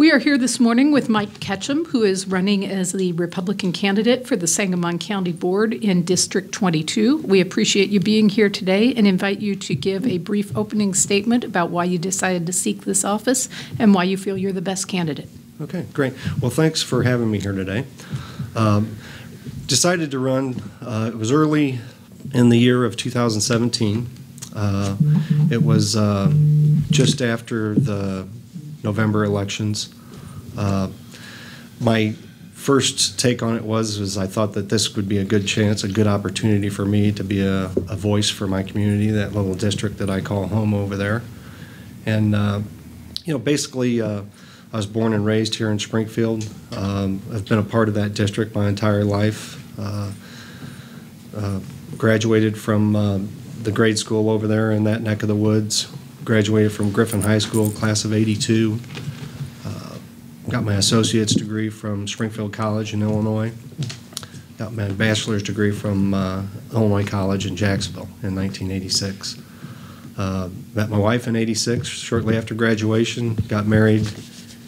We are here this morning with Mike Ketchum, who is running as the Republican candidate for the Sangamon County Board in District 22. We appreciate you being here today and invite you to give a brief opening statement about why you decided to seek this office and why you feel you're the best candidate. Okay, great. Well, thanks for having me here today. Decided to run, it was early in the year of 2017. It was just after the November elections. My first take on it was I thought that this would be a good chance, a good opportunity for me to be a voice for my community, that little district that I call home over there. And, basically, I was born and raised here in Springfield. I've been a part of that district my entire life. Graduated from the grade school over there in that neck of the woods. Graduated from Griffin High School, class of '82. Got my associate's degree from Springfield College in Illinois. Got my bachelor's degree from Illinois College in Jacksonville in 1986. Met my wife in '86, shortly after graduation. Got married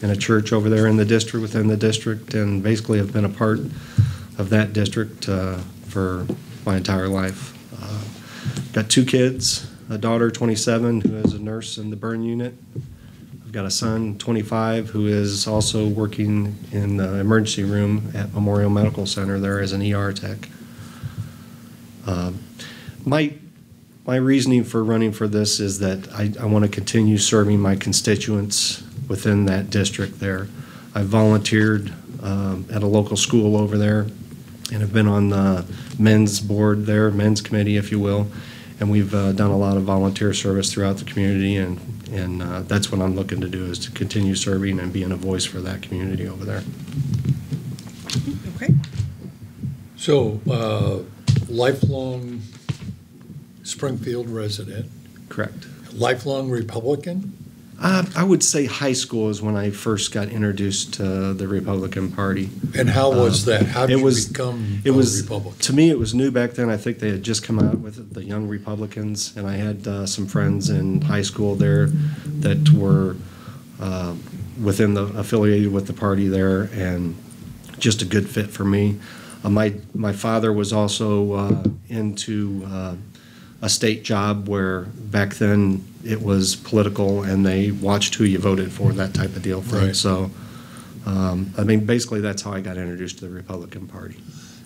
in a church over there in the district, within the district, and basically have been a part of that district for my entire life. Got two kids, a daughter, 27, who is a nurse in the burn unit. I've got a son, 25, who is also working in the emergency room at Memorial Medical Center there as an ER tech. My reasoning for running for this is that I want to continue serving my constituents within that district there. I volunteered at a local school over there and have been on the men's board there, men's committee, if you will. And we've done a lot of volunteer service throughout the community, and that's what I'm looking to do, is to continue serving and being a voice for that community over there. Okay. So, lifelong Springfield resident. Correct. Lifelong Republican? I would say high school is when I first got introduced to the Republican Party. And how was that? How did you become a Republican? To me, it was new back then. I think they had just come out with the Young Republicans, and I had some friends in high school there that were affiliated with the party there, and just a good fit for me. My father was also into a state job where back then it was political and they watched who you voted for, that type of deal. Right. So, basically that's how I got introduced to the Republican Party.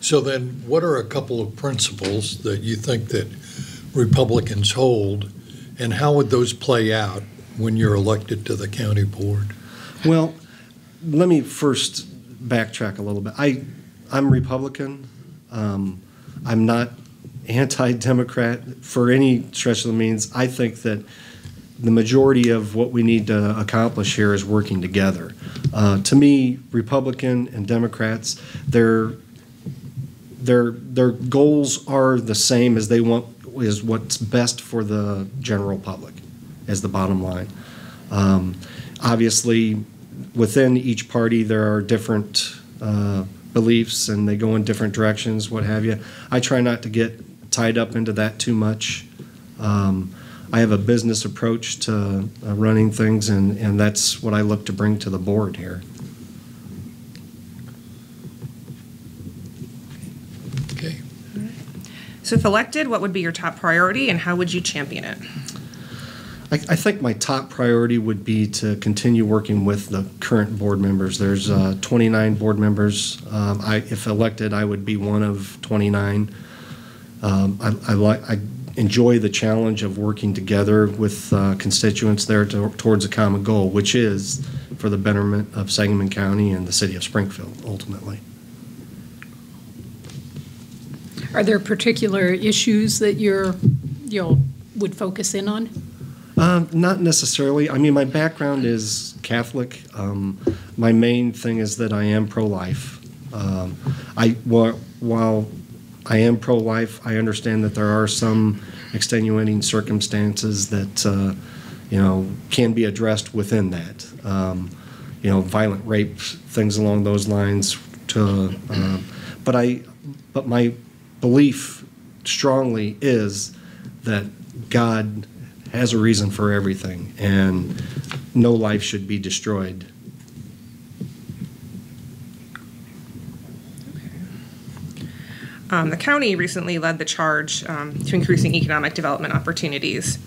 So then what are a couple of principles that you think that Republicans hold, and how would those play out when you're elected to the county board? Well, let me first backtrack a little bit. I'm Republican. I'm not anti-Democrat for any stretch of the means. I think that the majority of what we need to accomplish here is working together. To me, Republican and Democrats, their goals are the same, as they want is what's best for the general public, as the bottom line. Obviously, within each party there are different beliefs, and they go in different directions, what have you. I try not to get tied up into that too much. I have a business approach to running things, and that's what I look to bring to the board here. Okay. So if elected, what would be your top priority, and how would you champion it? I think my top priority would be to continue working with the current board members. There's 29 board members. If elected, I would be one of 29. I enjoy the challenge of working together with constituents there towards a common goal, which is for the betterment of Sangamon County and the city of Springfield, ultimately. Are there particular issues that you would focus in on? Not necessarily. I mean, my background is Catholic. My main thing is that I am pro-life. While I am pro-life, I understand that there are some extenuating circumstances that can be addressed within that. Violent rape, things along those lines. But my belief strongly is that God has a reason for everything, and no life should be destroyed The county recently led the charge to increasing economic development opportunities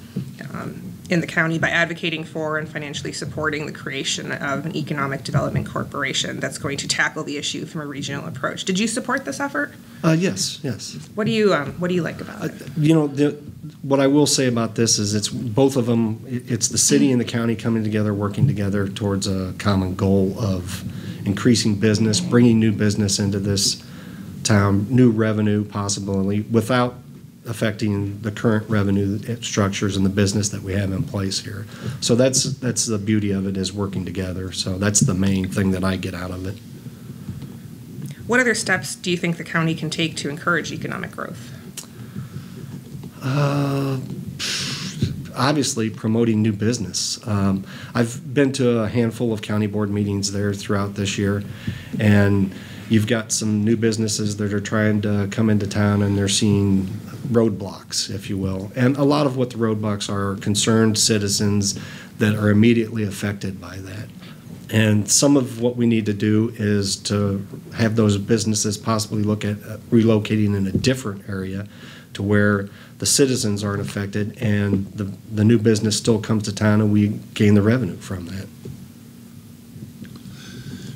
in the county by advocating for and financially supporting the creation of an economic development corporation that's going to tackle the issue from a regional approach. Did you support this effort? Yes. What do you like about it? What I will say about this is it's both of them. It's the city and the county coming together, working together towards a common goal of increasing business, bringing new business into this town, new revenue possibly, without affecting the current revenue structures and the business that we have in place here. So that's the beauty of it, is working together. So that's the main thing that I get out of it. What other steps do you think the county can take to encourage economic growth? Obviously, promoting new business. I've been to a handful of county board meetings there throughout this year, and you've got some new businesses that are trying to come into town, and they're seeing roadblocks, if you will. And a lot of what the roadblocks are concerned citizens that are immediately affected by that. And some of what we need to do is to have those businesses possibly look at relocating in a different area to where the citizens aren't affected and the new business still comes to town and we gain the revenue from that.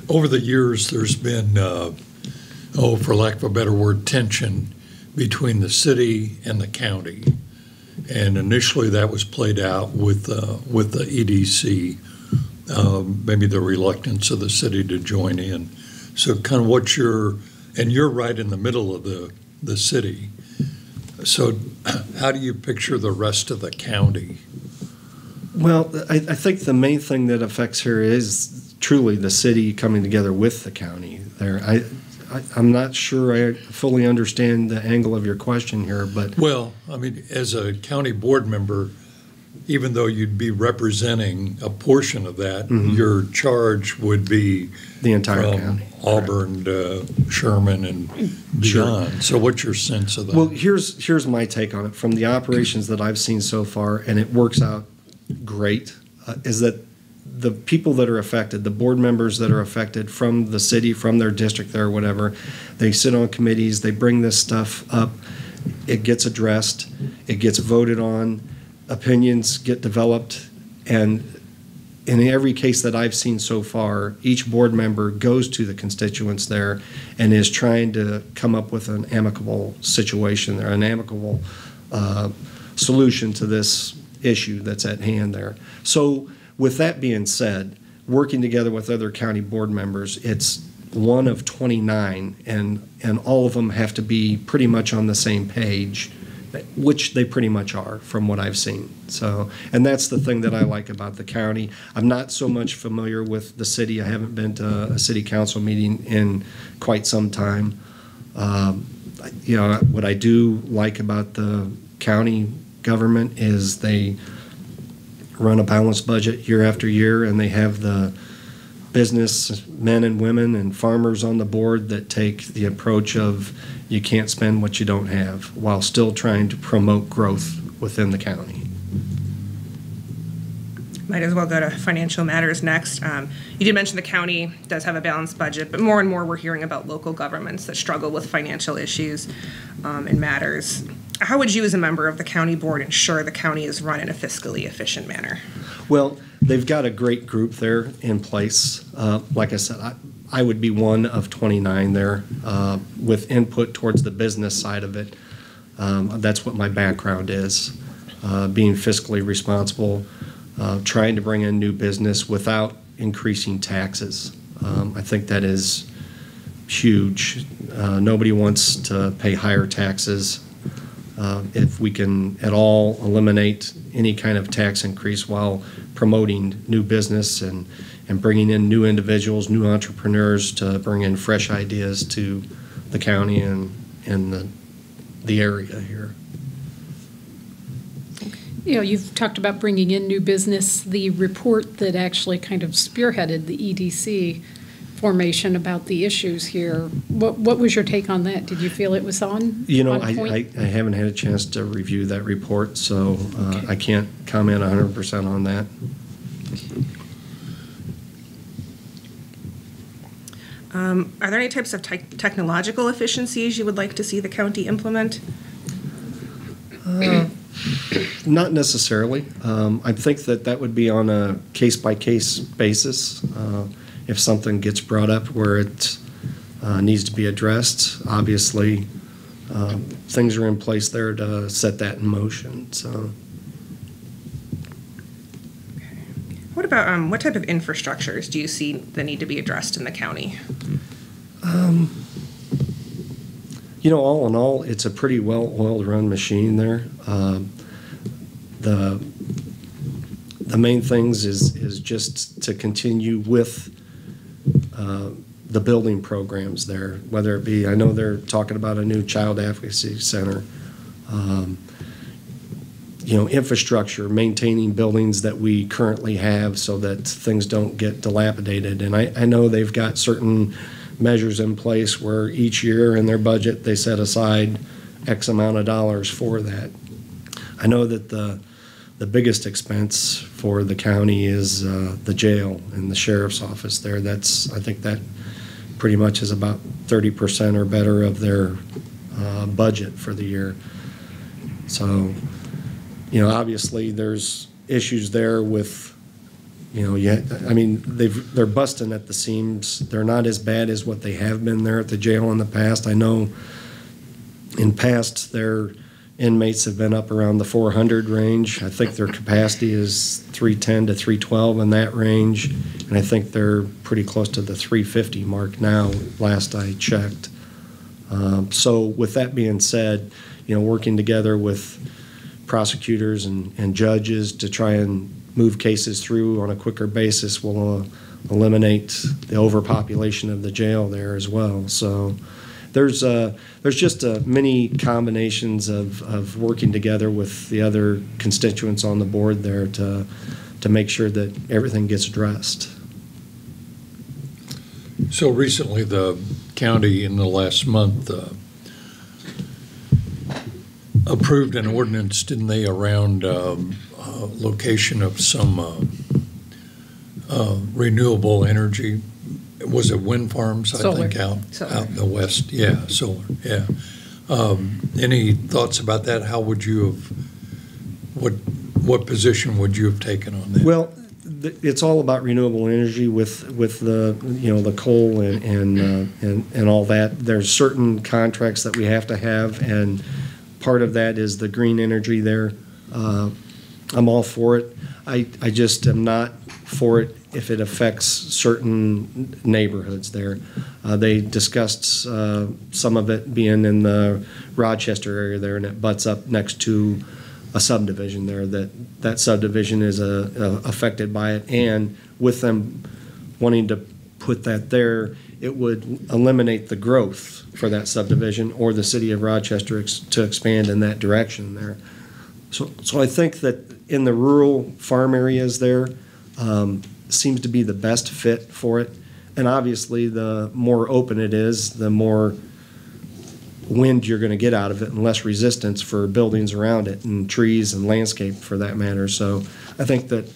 Over the years, there's been, for lack of a better word, tension between the city and the county. And initially that was played out with the EDC, maybe the reluctance of the city to join in. So kind of and you're right in the middle of the city. So how do you picture the rest of the county? Well, I think the main thing that affects here is truly the city coming together with the county there. I'm not sure I fully understand the angle of your question here, but... Well, I mean, as a county board member, even though you'd be representing a portion of that, your charge would be the entire from county. Auburn to Sherman and beyond. Sure. So what's your sense of that? Well, here's my take on it. From the operations that I've seen so far, and it works out great, is that the people that are affected, the board members that are affected from the city, from their district there, whatever, they sit on committees, they bring this stuff up, it gets addressed, it gets voted on, opinions get developed, and in every case that I've seen so far, each board member goes to the constituents there and is trying to come up with an amicable situation there, an amicable solution to this issue that's at hand there. So with that being said, working together with other county board members, it's one of 29, and all of them have to be pretty much on the same page, which they pretty much are from what I've seen. So, and that's the thing that I like about the county. I'm not so much familiar with the city. I haven't been to a city council meeting in quite some time. What I do like about the county government is they run a balanced budget year after year, and they have the business men and women and farmers on the board that take the approach of you can't spend what you don't have, while still trying to promote growth within the county. Might as well go to financial matters next. You did mention the county does have a balanced budget, but more and more we're hearing about local governments that struggle with financial issues and matters. How would you as a member of the county board ensure the county is run in a fiscally efficient manner? Well, they've got a great group there in place. Like I said, I would be one of 29 there with input towards the business side of it. That's what my background is, being fiscally responsible, trying to bring in new business without increasing taxes. I think that is huge. Nobody wants to pay higher taxes. If we can at all eliminate any kind of tax increase while promoting new business and bringing in new individuals, new entrepreneurs to bring in fresh ideas to the county and the area here. You've talked about bringing in new business. The report that actually kind of spearheaded the EDC formation about the issues here, what was your take on that? Did you feel it was on point? I haven't had a chance to review that report, so okay. I can't comment 100% on that. Are there any types of technological efficiencies you would like to see the county implement? Not necessarily. I think that would be on a case-by-case basis. If something gets brought up where it needs to be addressed, obviously things are in place there to set that in motion. So, what about what type of infrastructures do you see that need to be addressed in the county? All in all, it's a pretty well-oiled run machine there. The main things is just to continue with the building programs there, whether it be, I know they're talking about a new child advocacy center, infrastructure, maintaining buildings that we currently have so that things don't get dilapidated. And I know they've got certain measures in place where each year in their budget they set aside X amount of dollars for that. I know that the biggest expense for the county is the jail and the sheriff's office there. I think that pretty much is about 30% or better of their budget for the year. So, obviously there's issues there with, they're busting at the seams. They're not as bad as what they have been there at the jail in the past. I know in past their inmates have been up around the 400 range. I think their capacity is 310 to 312 in that range, and I think they're pretty close to the 350 mark now, last I checked. So with that being said, working together with prosecutors and judges to try and move cases through on a quicker basis will eliminate the overpopulation of the jail there as well. So there's just many combinations of working together with the other constituents on the board there to make sure that everything gets addressed. So recently the county in the last month approved an ordinance, didn't they, around location of some renewable energy. Was it wind farms? Solar. I think out in the west. Yeah, solar. Yeah. Any thoughts about that? How would you have? What position would you have taken on that? Well, it's all about renewable energy with the the coal and all that. There's certain contracts that we have to have, and part of that is the green energy there. I'm all for it. I just am not for it if it affects certain neighborhoods there. They discussed some of it being in the Rochester area there, and it butts up next to a subdivision there. That subdivision is affected by it, and with them wanting to put that there, it would eliminate the growth for that subdivision or the city of Rochester to expand in that direction there. So I think that in the rural farm areas there seems to be the best fit for it. And obviously the more open it is, the more wind you're going to get out of it and less resistance for buildings around it and trees and landscape for that matter. So I think that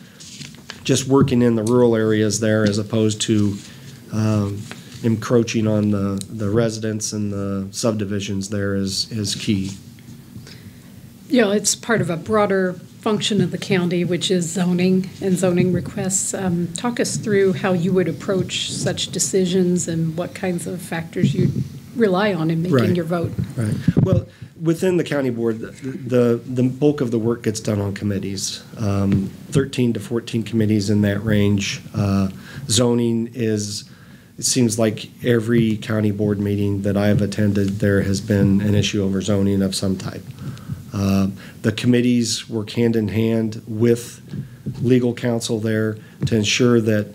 just working in the rural areas there as opposed to encroaching on the residents and the subdivisions there is key. It's part of a broader function of the county, which is zoning and zoning requests. Talk us through how you would approach such decisions and what kinds of factors you rely on in making your vote. Right. Well, within the county board, the bulk of the work gets done on committees, 13 to 14 committees in that range. Zoning is, it seems like every county board meeting that I have attended, there has been an issue over zoning of some type. The committees work hand in hand with legal counsel there to ensure that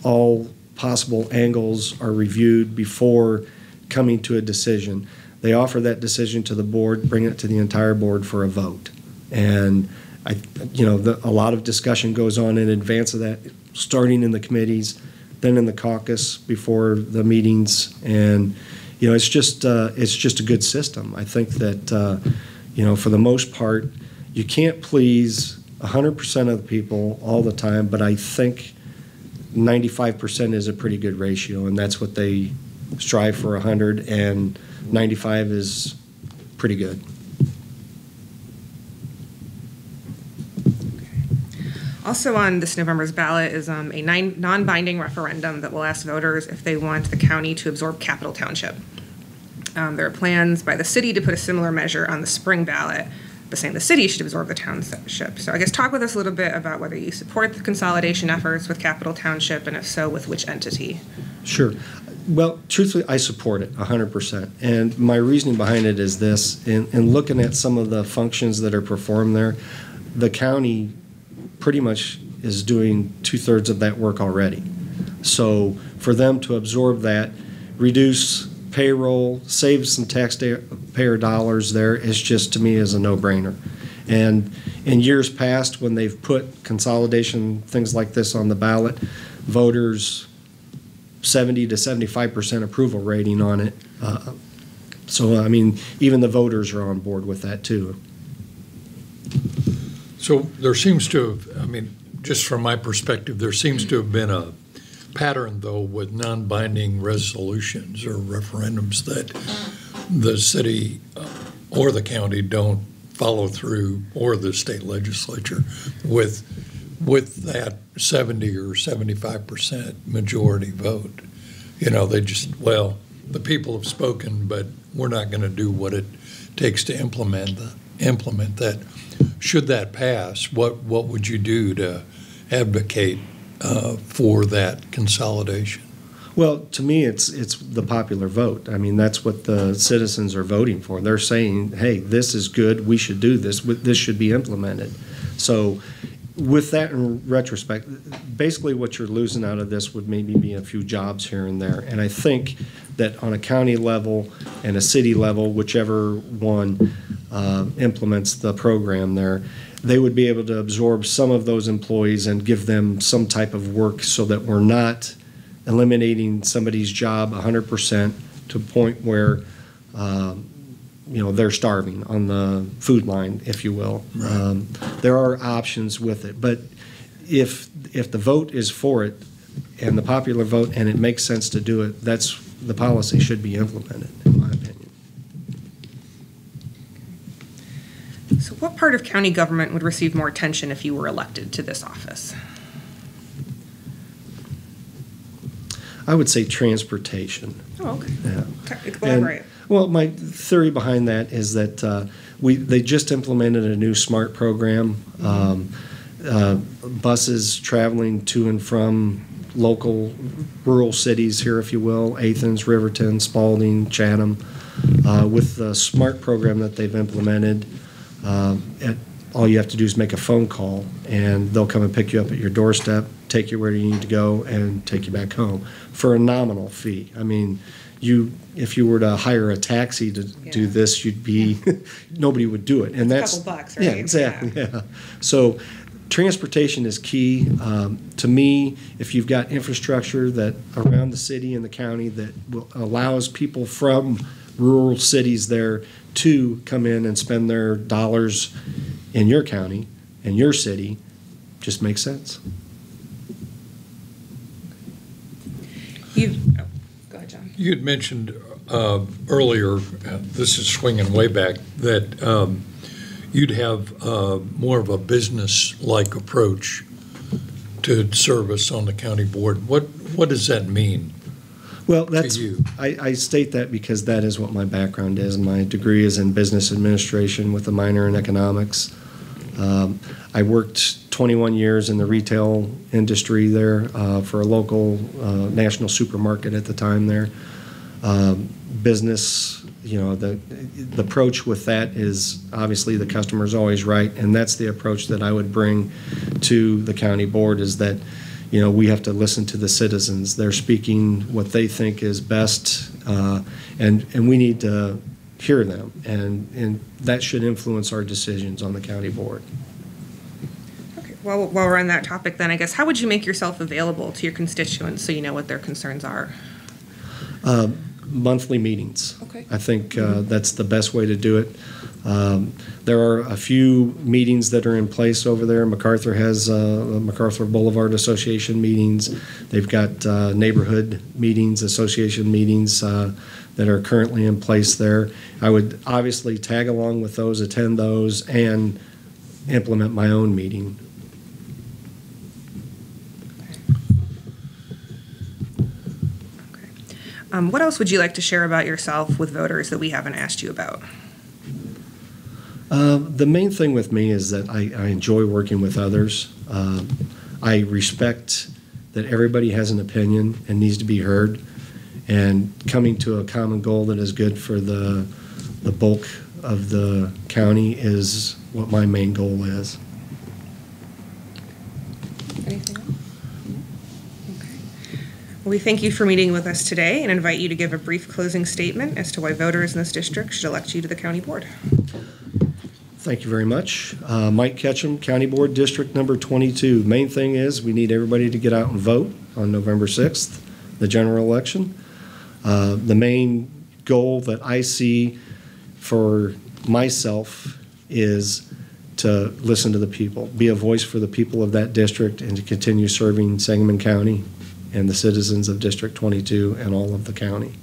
all possible angles are reviewed before coming to a decision. They offer that decision to the board, bring it to the entire board for a vote. And a lot of discussion goes on in advance of that, starting in the committees, then in the caucus before the meetings. And it's just a good system. I think that for the most part, you can't please 100% of the people all the time, but I think 95% is a pretty good ratio, and that's what they strive for, 100, and 95 is pretty good. Also on this November's ballot is a non-binding referendum that will ask voters if they want the county to absorb Capital Township. There are plans by the city to put a similar measure on the spring ballot, but saying the city should absorb the township. So I guess talk with us a little bit about whether you support the consolidation efforts with Capital Township, and if so, with which entity? Sure. Well, truthfully, I support it 100%. And my reasoning behind it is this: in looking at some of the functions that are performed there, the county pretty much is doing 2/3 of that work already. So for them to absorb that, reduce payroll, save some taxpayer dollars there, is just, to me, is a no-brainer. And in years past, when they've put consolidation, things like this on the ballot, voters 70 to 75% approval rating on it. So, I mean, even the voters are on board with that, too. So there seems to have, I mean, just from my perspective, there seems to have been a pattern, though, with non-binding resolutions or referendums that the city or the county don't follow through, or the state legislature, with that 70 or 75% majority vote. You know, they just, well, the people have spoken, but we're not going to do what it takes to implement that. Should that pass, what would you do to advocate for that consolidation? Well, to me, it's the popular vote. I mean, that's what the citizens are voting for. They're saying, hey, this is good, we should do this, this should be implemented. So with that in retrospect, basically what you're losing out of this would maybe be a few jobs here and there. And I think that on a county level and a city level, whichever one implements the program there, they would be able to absorb some of those employees and give them some type of work, so that we're not eliminating somebody's job 100% to a point where they're starving on the food line, if you will. Right. There are options with it, but if the vote is for it, and the popular vote, and it makes sense to do it, that's the policy should be implemented, in my opinion. So what part of county government would receive more attention if you were elected to this office? I would say transportation. Oh, okay. Yeah. Elaborate. Well, my theory behind that is that they just implemented a new SMART program. Buses traveling to and from local rural cities here, if you will, Athens, Riverton, Spalding, Chatham. With the SMART program that they've implemented, all you have to do is make a phone call, and they'll come and pick you up at your doorstep, take you where you need to go, and take you back home for a nominal fee. I mean, if you were to hire a taxi to do this, you'd be nobody would do it, and that's a couple bucks, right? Yeah, exactly. Yeah. So transportation is key to me. If you've got infrastructure that around the city and the county that allows people from rural cities there to come in and spend their dollars in your county and your city, just makes sense. Go ahead, John. You had mentioned earlier, this is swinging way back, that you'd have more of a business-like approach to service on the county board. What does that mean? Well, I state that because that is what my background is. My degree is in business administration with a minor in economics. I worked 21 years in the retail industry there for a local national supermarket at the time there. Business, the approach with that is obviously the customer's always right, and that's the approach that I would bring to the county board, is that we have to listen to the citizens. They're speaking what they think is best, and we need to hear them, and that should influence our decisions on the county board. Okay. Well, while we're on that topic, then I guess, how would you make yourself available to your constituents so you know what their concerns are? monthly meetings. Okay. I think that's the best way to do it. There are a few meetings that are in place over there. MacArthur has MacArthur Boulevard Association meetings. They've got neighborhood meetings, association meetings that are currently in place there. I would obviously tag along with those, attend those, and implement my own meeting. What else would you like to share about yourself with voters that we haven't asked you about? The main thing with me is that I enjoy working with others. I respect that everybody has an opinion and needs to be heard, and coming to a common goal that is good for the bulk of the county is what my main goal is. Anything else? Okay. Well, we thank you for meeting with us today and invite you to give a brief closing statement as to why voters in this district should elect you to the county board. Thank you very much. Mike Ketchum, County Board District number 22. Main thing is we need everybody to get out and vote on November 6th, the general election. The main goal that I see for myself is to listen to the people, be a voice for the people of that district, and to continue serving Sangamon County and the citizens of District 22 and all of the county.